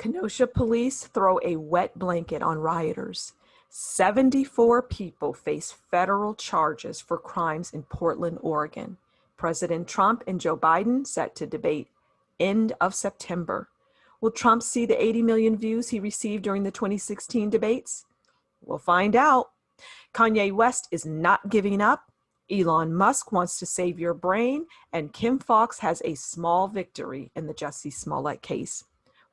Kenosha police throw a wet blanket on rioters. 74 people face federal charges for crimes in Portland, Oregon. President Trump and Joe Biden set to debate end of September. Will Trump see the 80 million views he received during the 2016 debates? We'll find out. Kanye West is not giving up. Elon Musk wants to save your brain, and Kim Foxx has a small victory in the Jussie Smollett case.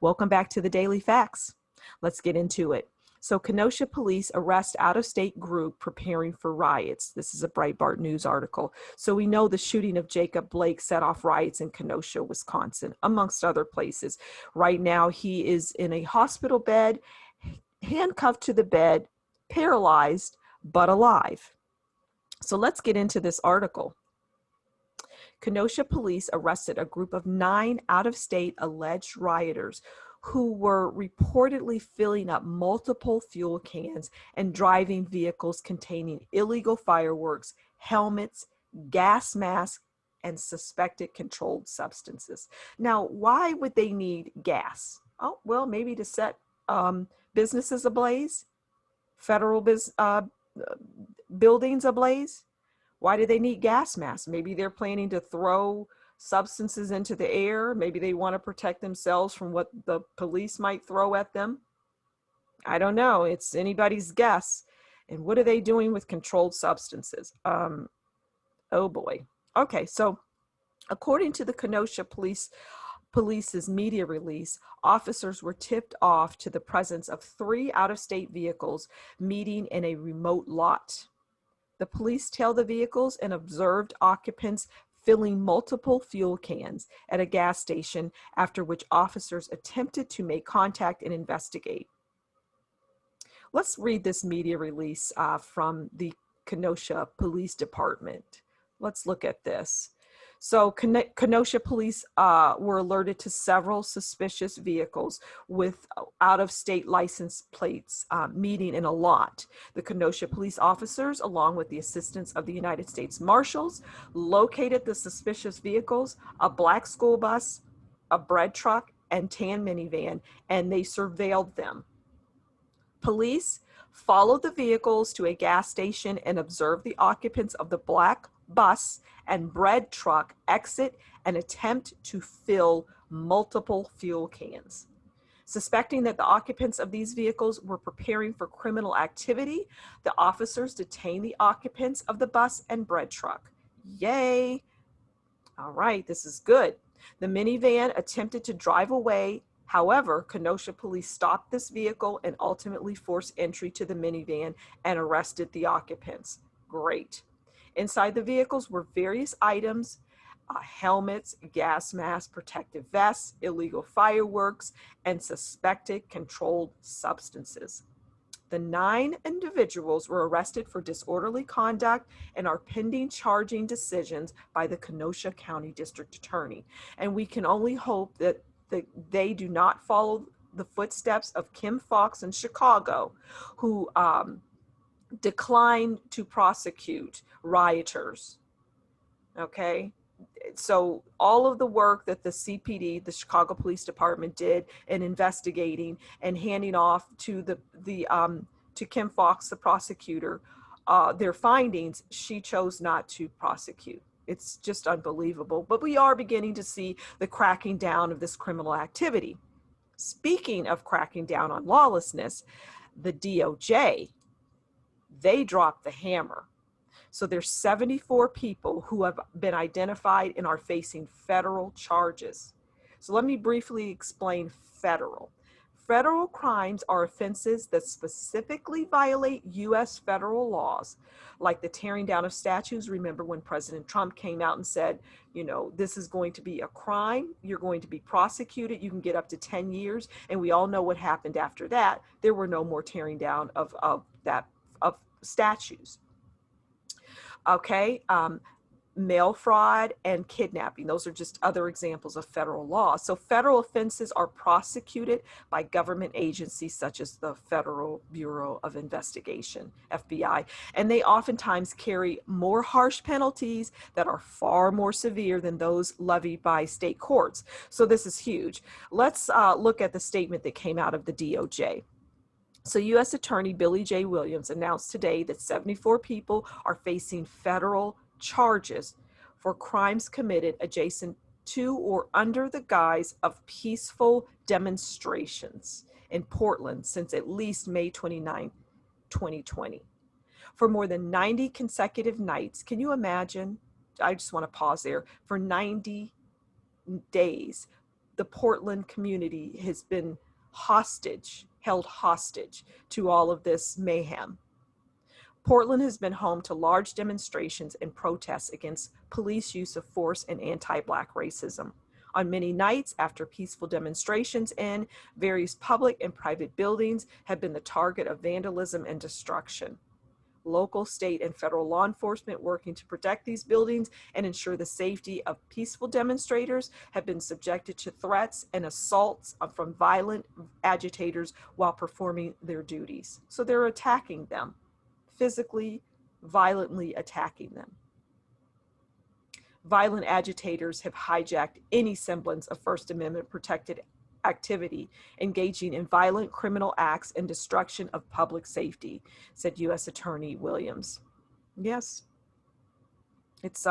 Welcome back to the Daily Facts. Let's get into it. So Kenosha police arrest out-of-state group preparing for riots. This is a Breitbart News article. So we know the shooting of Jacob Blake set off riots in Kenosha, Wisconsin, amongst other places. Right now, he is in a hospital bed, handcuffed to the bed, paralyzed, but alive. So let's get into this article. Kenosha police arrested a group of 9 out-of-state alleged rioters who were reportedly filling up multiple fuel cans and driving vehicles containing illegal fireworks, helmets, gas masks, and suspected controlled substances. Now, why would they need gas? Oh, well, maybe to set businesses ablaze, federal buildings ablaze. Why do they need gas masks? Maybe they're planning to throw substances into the air. Maybe they want to protect themselves from what the police might throw at them. I don't know. It's anybody's guess. And what are they doing with controlled substances? Oh boy. Okay, so according to the Kenosha police's media release, officers were tipped off to the presence of 3 out-of-state vehicles meeting in a remote lot. The police tailed the vehicles and observed occupants filling multiple fuel cans at a gas station, after which officers attempted to make contact and investigate. Let's read this media release from the Kenosha Police Department. Let's look at this. So Kenosha police were alerted to several suspicious vehicles with out-of-state license plates meeting in a lot. The Kenosha police officers, along with the assistance of the United States Marshals, located the suspicious vehicles, a black school bus, a bread truck, and tan minivan, and they surveilled them. Police followed the vehicles to a gas station and observed the occupants of the black bus and bread truck exit and attempt to fill multiple fuel cans. Suspecting that the occupants of these vehicles were preparing for criminal activity, the officers detained the occupants of the bus and bread truck. Yay! All right, this is good. The minivan attempted to drive away. However, Kenosha police stopped this vehicle and ultimately forced entry to the minivan and arrested the occupants. Great. Inside the vehicles were various items, helmets, gas masks, protective vests, illegal fireworks, and suspected controlled substances. The 9 individuals were arrested for disorderly conduct and are pending charging decisions by the Kenosha County District Attorney. And we can only hope that they do not follow the footsteps of Kim Foxx in Chicago, who declined to prosecute rioters. Okay, so all of the work that the CPD, the Chicago Police Department, did in investigating and handing off to to Kim Foxx, the prosecutor, their findings, she chose not to prosecute. It's just unbelievable. But we are beginning to see the cracking down of this criminal activity. Speaking of cracking down on lawlessness, the DOJ, they dropped the hammer. So there's 74 people who have been identified and are facing federal charges. So let me briefly explain federal. Federal crimes are offenses that specifically violate U.S. federal laws, like the tearing down of statues. Remember when President Trump came out and said, you know, this is going to be a crime, you're going to be prosecuted, you can get up to 10 years. And we all know what happened after that. There were no more tearing down of statues. Okay, mail fraud, and kidnapping. Those are just other examples of federal law. So federal offenses are prosecuted by government agencies such as the Federal Bureau of Investigation, FBI, and they oftentimes carry more harsh penalties that are far more severe than those levied by state courts. So this is huge. Let's look at the statement that came out of the DOJ. So U.S. Attorney Billy J. Williams announced today that 74 people are facing federal charges for crimes committed adjacent to or under the guise of peaceful demonstrations in Portland since at least May 29, 2020. For more than 90 consecutive nights, can you imagine? I just want to pause there. For 90 days, the Portland community has been held hostage to all of this mayhem. Portland has been home to large demonstrations and protests against police use of force and anti-Black racism. On many nights after peaceful demonstrations in various public and private buildings have been the target of vandalism and destruction. Local, state, and federal law enforcement working to protect these buildings and ensure the safety of peaceful demonstrators have been subjected to threats and assaults from violent agitators while performing their duties. So they're attacking them, physically, violently attacking them. Violent agitators have hijacked any semblance of First Amendment protected activity, engaging in violent criminal acts and destruction of public safety, said U.S. Attorney Williams. Yes, it's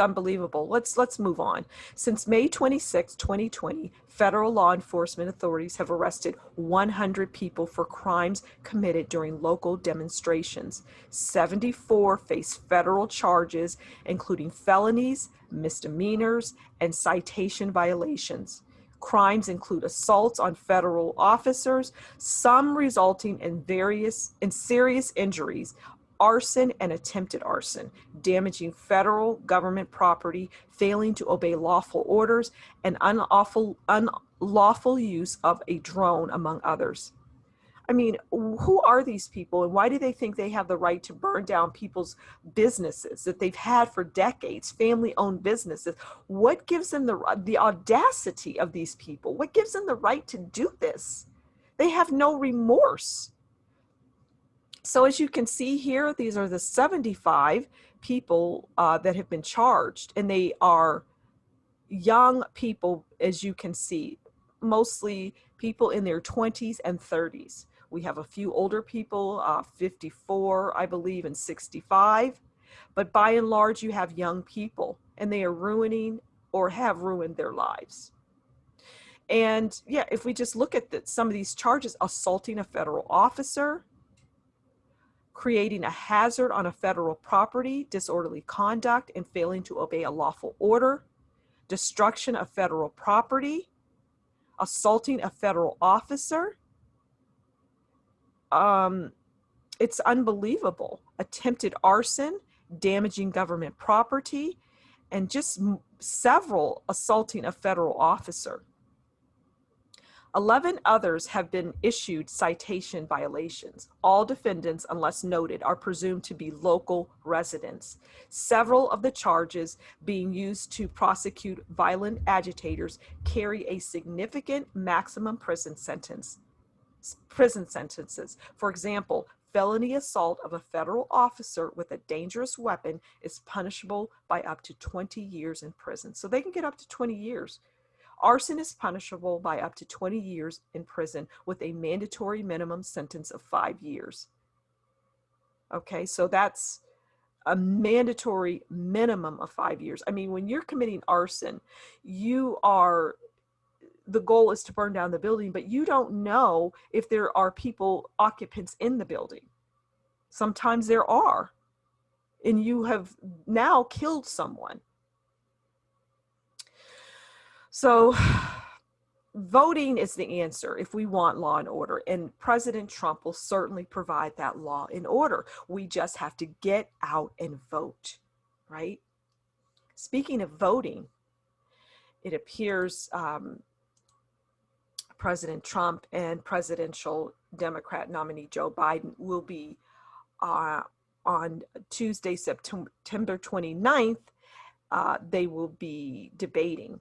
unbelievable. Let's move on. Since May 26, 2020, federal law enforcement authorities have arrested 100 people for crimes committed during local demonstrations. 74 face federal charges, including felonies, misdemeanors, and citation violations. Crimes include assaults on federal officers, some resulting in serious injuries, arson and attempted arson, damaging federal government property, failing to obey lawful orders, and unlawful use of a drone, among others. I mean, who are these people and why do they think they have the right to burn down people's businesses that they've had for decades, family-owned businesses? What gives them the audacity of these people? What gives them the right to do this? They have no remorse. So as you can see here, these are the 75 people that have been charged, and they are young people, as you can see, mostly people in their 20s and 30s. We have a few older people, 54, I believe, and 65. But by and large, you have young people, and they are ruining or have ruined their lives. And yeah, if we just look at some of these charges: assaulting a federal officer, creating a hazard on a federal property, disorderly conduct, and failing to obey a lawful order, destruction of federal property, assaulting a federal officer. It's unbelievable. Attempted arson, damaging government property, and just several assaulting a federal officer. 11 others have been issued citation violations. All defendants, unless noted, are presumed to be local residents. Several of the charges being used to prosecute violent agitators carry a significant maximum prison sentences. For example, felony assault of a federal officer with a dangerous weapon is punishable by up to 20 years in prison. So they can get up to 20 years. Arson is punishable by up to 20 years in prison with a mandatory minimum sentence of 5 years. Okay, so that's a mandatory minimum of 5 years. I mean, when you're committing arson, the goal is to burn down the building, but you don't know if there are occupants in the building. Sometimes there are, and you have now killed someone. So voting is the answer if we want law and order, and President Trump will certainly provide that law and order. We just have to get out and vote, right? Speaking of voting, it appears President Trump and presidential Democrat nominee Joe Biden will be on Tuesday, September 29th, they will be debating.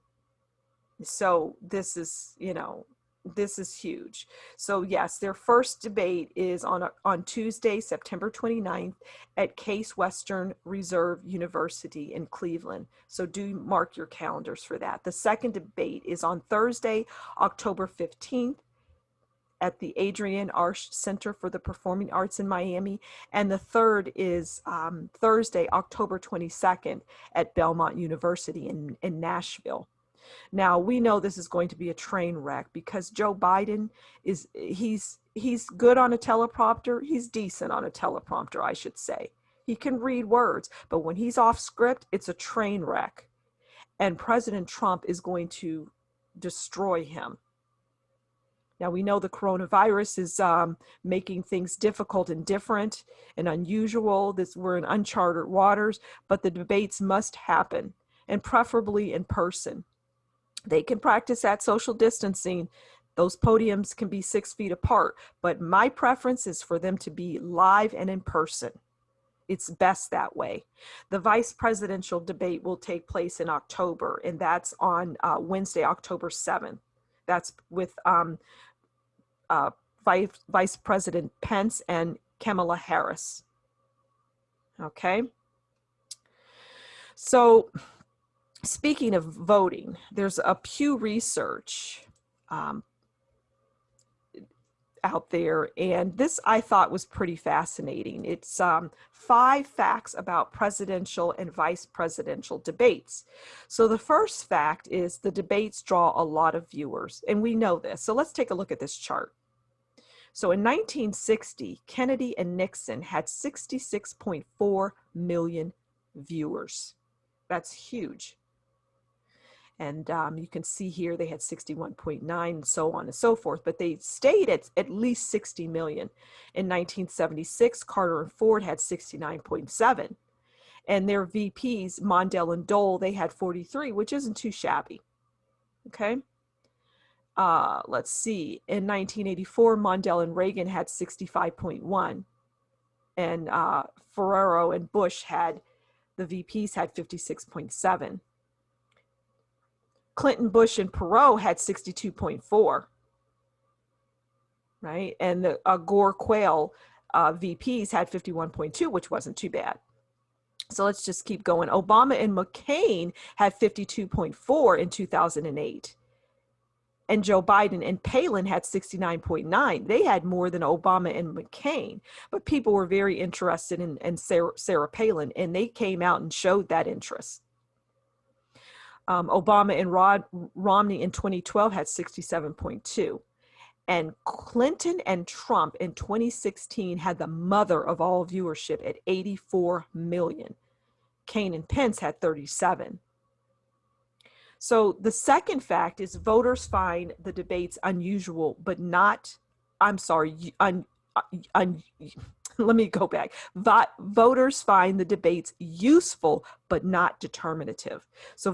So this is, this is huge. So yes, their first debate is on Tuesday, September 29th at Case Western Reserve University in Cleveland. So do mark your calendars for that. The second debate is on Thursday, October 15th at the Adrienne Arsh Center for the Performing Arts in Miami. And the third is Thursday, October 22nd at Belmont University in Nashville. Now, we know this is going to be a train wreck because Joe Biden he's good on a teleprompter. He's decent on a teleprompter, I should say. He can read words, but when he's off script, it's a train wreck. And President Trump is going to destroy him. Now, we know the coronavirus is making things difficult and different and unusual. We're in uncharted waters, but the debates must happen, and preferably in person. They can practice at social distancing. Those podiums can be 6 feet apart, but my preference is for them to be live and in person. It's best that way. The vice presidential debate will take place in October, and that's on Wednesday, October 7th. That's with Vice President Pence and Kamala Harris. Okay. So speaking of voting, there's a Pew Research out there, and this I thought was pretty fascinating. It's 5 facts about presidential and vice presidential debates. So the first fact is the debates draw a lot of viewers, and we know this. So let's take a look at this chart. So in 1960, Kennedy and Nixon had 66.4 million viewers. That's huge. And you can see here they had 61.9 and so on and so forth, but they stayed at least 60 million. In 1976, Carter and Ford had 69.7. And their VPs, Mondale and Dole, they had 43, which isn't too shabby. Okay. Let's see. In 1984, Mondale and Reagan had 65.1. And Ferrero and Bush the VPs had 56.7. Clinton, Bush, and Perot had 62.4, right? And the Gore, Quayle VPs had 51.2, which wasn't too bad. So let's just keep going. Obama and McCain had 52.4 in 2008. And Joe Biden and Palin had 69.9. They had more than Obama and McCain, but people were very interested in Sarah Palin, and they came out and showed that interest. Obama and Romney in 2012 had 67.2. And Clinton and Trump in 2016 had the mother of all viewership at 84 million. Kaine and Pence had 37. So the second fact is voters find the debates unusual, but not, let me go back. Voters find the debates useful, but not determinative. So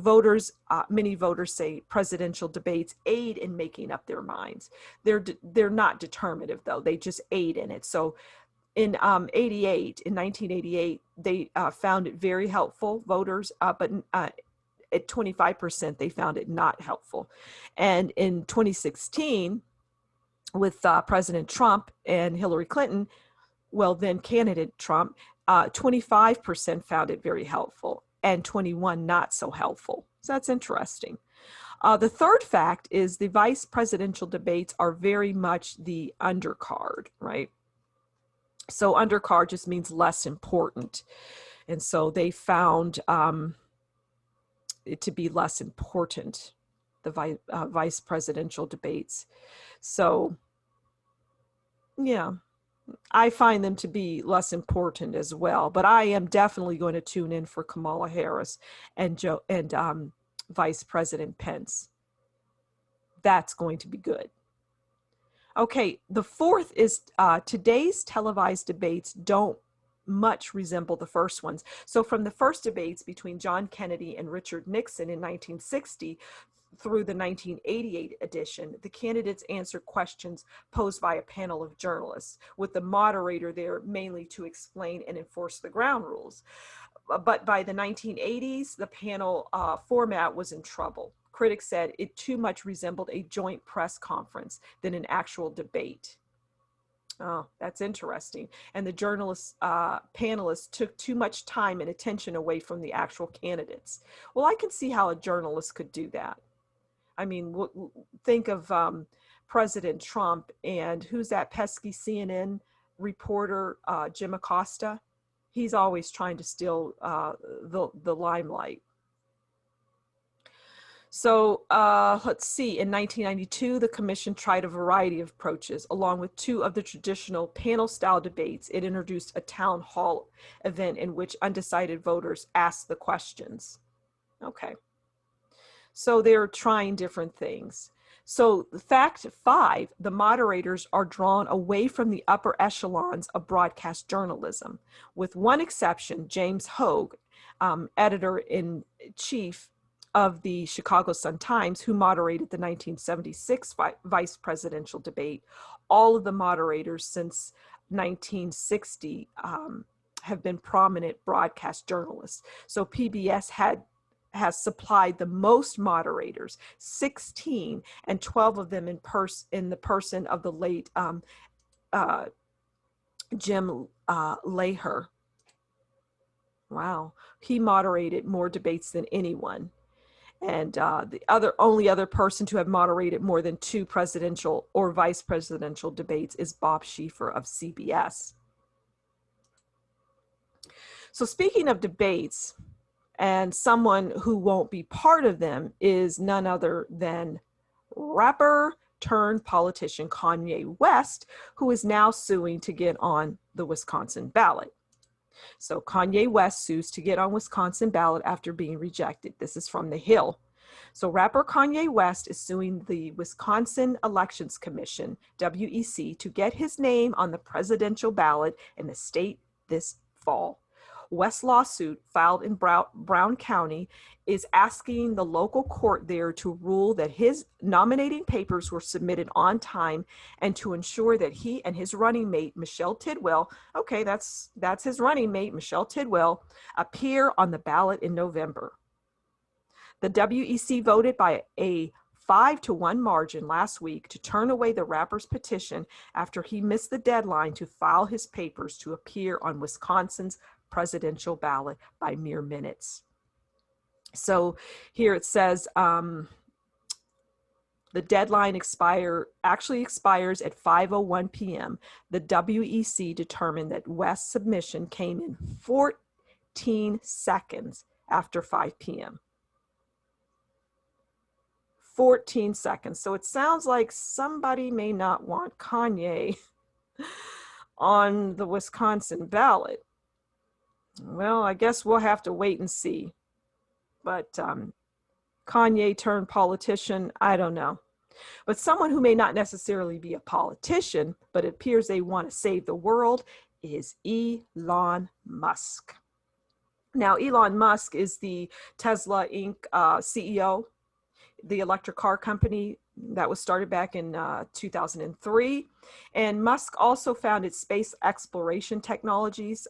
many voters say presidential debates aid in making up their minds. They're not determinative though. They just aid in it. So in 1988, they found it very helpful, voters, but at 25%, they found it not helpful. And in 2016, with President Trump and Hillary Clinton, then candidate Trump, 25% found it very helpful and 21% not so helpful. So that's interesting. The third fact is the vice presidential debates are very much the undercard, right? So undercard just means less important. And so they found it to be less important, the vice presidential debates. So, yeah, I find them to be less important as well. But I am definitely going to tune in for Kamala Harris and Vice President Pence. That's going to be good. Okay, the fourth is today's televised debates don't much resemble the first ones. So from the first debates between John Kennedy and Richard Nixon in 1960 through the 1988 edition, the candidates answered questions posed by a panel of journalists, with the moderator there mainly to explain and enforce the ground rules. But by the 1980s, the panel format was in trouble. Critics said it too much resembled a joint press conference than an actual debate. Oh, that's interesting. And the journalists, panelists took too much time and attention away from the actual candidates. Well, I can see how a journalist could do that. I mean, think of President Trump and who's that pesky CNN reporter, Jim Acosta. He's always trying to steal the limelight. So let's see, in 1992, the commission tried a variety of approaches. Along with two of the traditional panel-style debates, it introduced a town hall event in which undecided voters asked the questions. Okay. So they're trying different things. So fact 5, the moderators are drawn away from the upper echelons of broadcast journalism, with one exception, James Hogue, editor-in-chief of the Chicago Sun-Times, who moderated the 1976 vice presidential debate. All of the moderators since 1960 have been prominent broadcast journalists. So PBS has supplied the most moderators, 16, and 12 of them in the person of the late Jim Leher. Wow, he moderated more debates than anyone. And the only other person to have moderated more than 2 presidential or vice presidential debates is Bob Schieffer of CBS. So speaking of debates, and someone who won't be part of them is none other than rapper turned politician Kanye West, who is now suing to get on the Wisconsin ballot. So Kanye West sues to get on Wisconsin ballot after being rejected. This is from The Hill. So rapper Kanye West is suing the Wisconsin Elections Commission, WEC, to get his name on the presidential ballot in the state this fall. West's lawsuit, filed in Brown County, is asking the local court there to rule that his nominating papers were submitted on time and to ensure that he and his running mate, Michelle Tidwell, okay, that's his running mate, Michelle Tidwell, appear on the ballot in November. The WEC voted by a 5-1 margin last week to turn away the rapper's petition after he missed the deadline to file his papers to appear on Wisconsin's presidential ballot by mere minutes. So here it says the deadline actually expires at 5:01 p.m. The WEC determined that West's submission came in 14 seconds after 5 p.m. 14 seconds. So it sounds like somebody may not want Kanye on the Wisconsin ballot. Well, I guess we'll have to wait and see. But Kanye turned politician, I don't know. But someone who may not necessarily be a politician, but it appears they want to save the world, is Elon Musk. Now, Elon Musk is the Tesla Inc. CEO, the electric car company that was started back in 2003. And Musk also founded Space Exploration Technologies,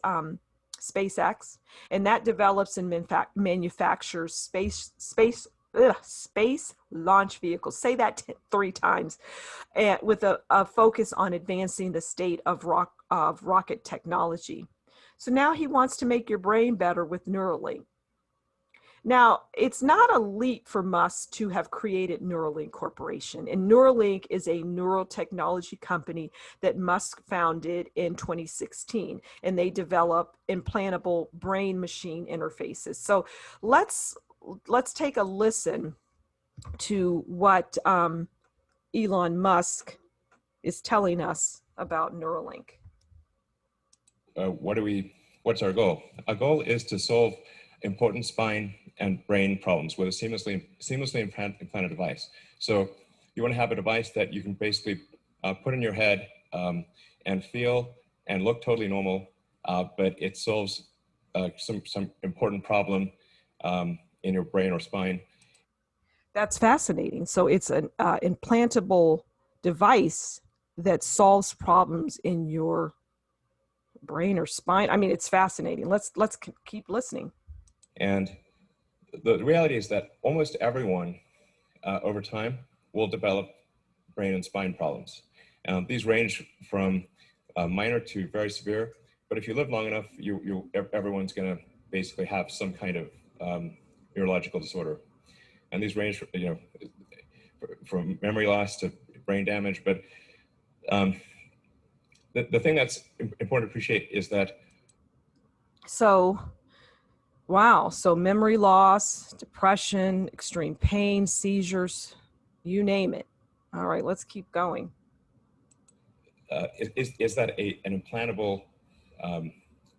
SpaceX, and that develops and manufactures space launch vehicles. Say that 3 times, and with a focus on advancing the state of rocket technology. So now he wants to make your brain better with Neuralink. Now, it's not a leap for Musk to have created Neuralink Corporation. And Neuralink is a neural technology company that Musk founded in 2016. And they develop implantable brain-machine interfaces. So let's take a listen to what Elon Musk is telling us about Neuralink. What's our goal? Our goal is to solve important spine and brain problems with a seamlessly implanted device. So you want to have a device that you can basically put in your head and feel and look totally normal, but it solves some important problem in your brain or spine. That's fascinating. So it's an implantable device that solves problems in your brain or spine. I mean, it's fascinating. Let's keep listening. And the reality is that almost everyone over time will develop brain and spine problems. These range from minor to very severe, but if you live long enough, everyone's going to basically have some kind of neurological disorder. And these range, from memory loss to brain damage. But the thing that's important to appreciate is that. So, wow. So memory loss, depression, extreme pain, seizures, you name it. All right, let's keep going. Is that an implantable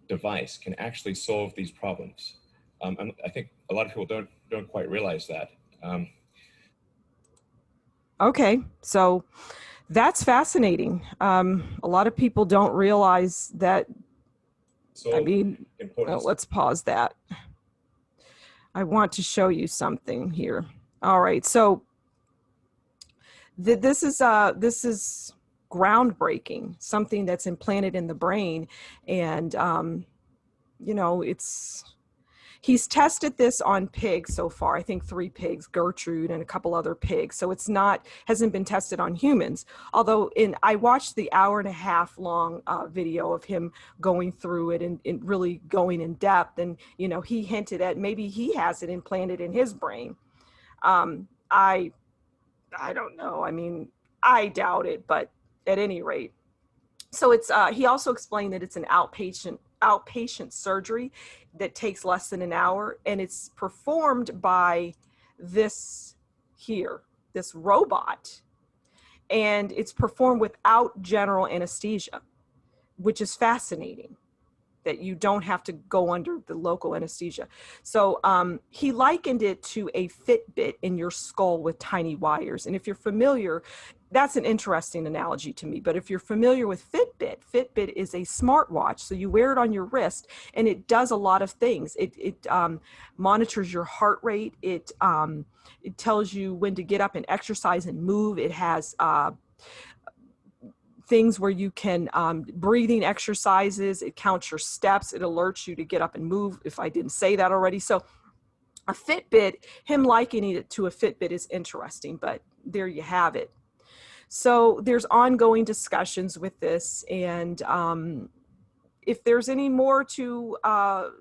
device can actually solve these problems? And I think a lot of people don't quite realize that. Okay, so that's fascinating. A lot of people don't realize that. I mean, let's pause that. I want to show you something here. All right, so this is groundbreaking, something that's implanted in the brain, and he's tested this on pigs so far. I think 3 pigs, Gertrude and a couple other pigs. So hasn't been tested on humans. Although I watched the 1.5 hour long video of him going through it and really going in depth. And, he hinted at maybe he has it implanted in his brain. I don't know. I mean, I doubt it, but at any rate. So he also explained that it's an outpatient surgery that takes less than an hour, and it's performed by this robot, and it's performed without general anesthesia, which is fascinating, that you don't have to go under the local anesthesia. So he likened it to a Fitbit in your skull with tiny wires. And if you're familiar, that's an interesting analogy to me. But if you're familiar with Fitbit is a smartwatch. So you wear it on your wrist, and it does a lot of things. It monitors your heart rate. It tells you when to get up and exercise and move. It has things where you can breathing exercises. It counts your steps. It alerts you to get up and move, if I didn't say that already. So a Fitbit, him likening it to a Fitbit is interesting, but there you have it. So there's ongoing discussions with this, and if there's any more to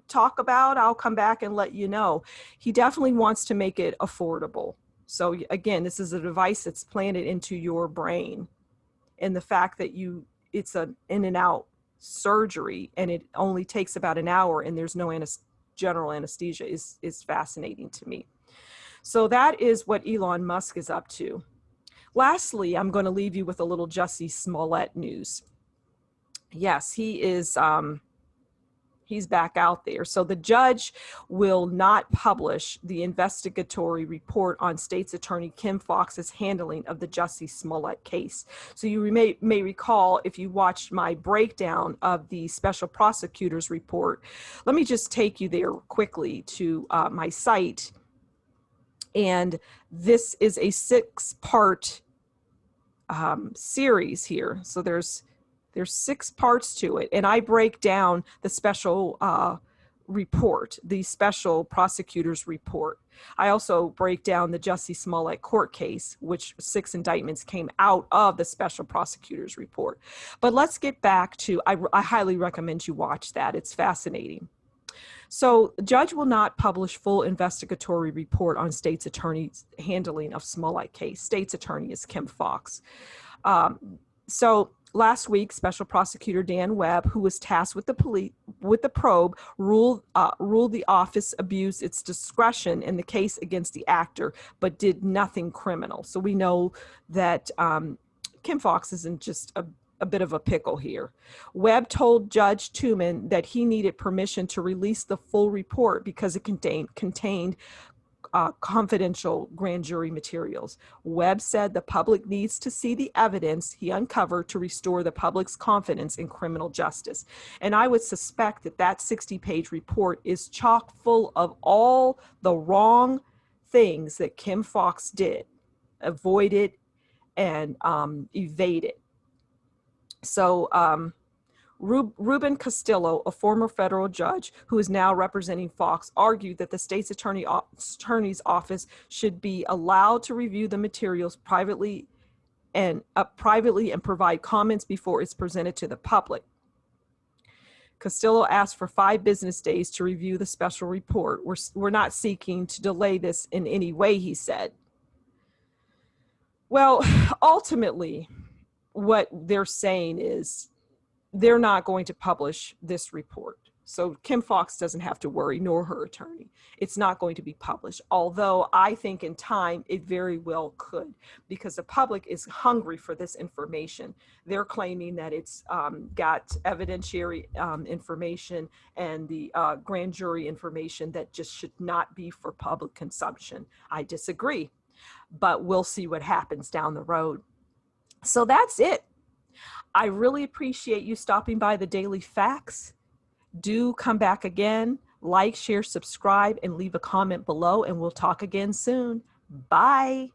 talk about, I'll come back and let you know. He definitely wants to make it affordable. So again, this is a device that's planted into your brain. And the fact that it's an in and out surgery, and it only takes about an hour, and there's no general anesthesia is fascinating to me. So that is what Elon Musk is up to. Lastly, I'm going to leave you with a little Jussie Smollett news. Yes, he is he's back out there. So the judge will not publish the investigatory report on State's Attorney Kim Foxx's handling of the Jussie Smollett case. So you may recall, if you watched my breakdown of the special prosecutor's report, let me just take you there quickly to my site. And this is a 6-part series here. So there's 6 parts to it, and I break down the special report, the special prosecutor's report. I also break down the Jussie Smollett court case, which 6 indictments came out of the special prosecutor's report. But let's get back to, I highly recommend you watch that. It's fascinating. So the judge will not publish full investigatory report on state's attorney's handling of Smollett case. State's attorney is Kim Foxx. So last week, Special Prosecutor Dan Webb, who was tasked with the probe, ruled the office abused its discretion in the case against the actor, but did nothing criminal. So we know that Kim Foxx isn't just a bit of a pickle here. Webb told Judge Tooman that he needed permission to release the full report because it contained confidential grand jury materials. Webb said the public needs to see the evidence he uncovered to restore the public's confidence in criminal justice. And I would suspect that 60-page report is chock full of all the wrong things that Kim Foxx did, avoided, and evaded. So Ruben Castillo, a former federal judge who is now representing Fox, argued that the state's attorney's office should be allowed to review the materials privately and provide comments before it's presented to the public. Castillo asked for 5 business days to review the special report. We're not seeking to delay this in any way, he said. Well, ultimately, what they're saying is they're not going to publish this report. So Kim Foxx doesn't have to worry, nor her attorney. It's not going to be published, although I think in time it very well could, because the public is hungry for this information. They're claiming that it's got evidentiary information and the grand jury information that just should not be for public consumption. I disagree, but we'll see what happens down the road. So that's it. I really appreciate you stopping by the Daily Facts. Do come back again, like, share, subscribe, and leave a comment below, and we'll talk again soon. Bye.